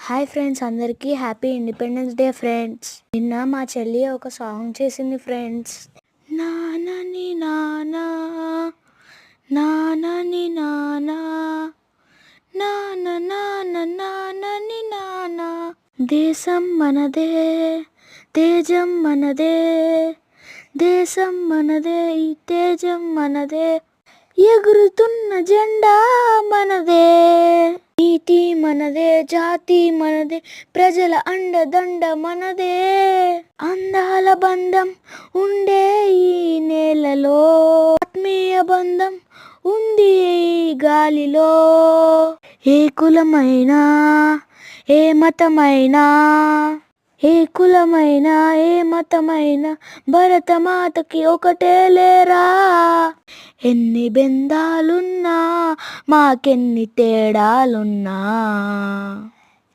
Hi friends, అందరికీ happy independence day friends. నిన్న మా చెల్లి ఒక సాంగ్ చేసింది ఫ్రెండ్స్. నానని నానా నానని నానా నాన్న నాన్న నానని నానా. దేశం మనదే, తేజం మనదే, దేశం మనదే, ఈ తేజం మనదే, ఎగురుతున్న జెండా మనదే, నీతి మనదే, జాతి మనదే, ప్రజల అండదండ మనదే, అందాల బంధం ఉండే ఈ నేలలో, ఆత్మీయ బంధం ఉంది ఈ గాలిలో. ఏ కులమైనా, ఏ మతమైనా, ఏ కులమైనా, ఏ మతమైనా, భరతమాతకి ఒకటే లేరా. ఎన్ని బెందాలున్నా, మాకెన్ని తేడాలున్నా.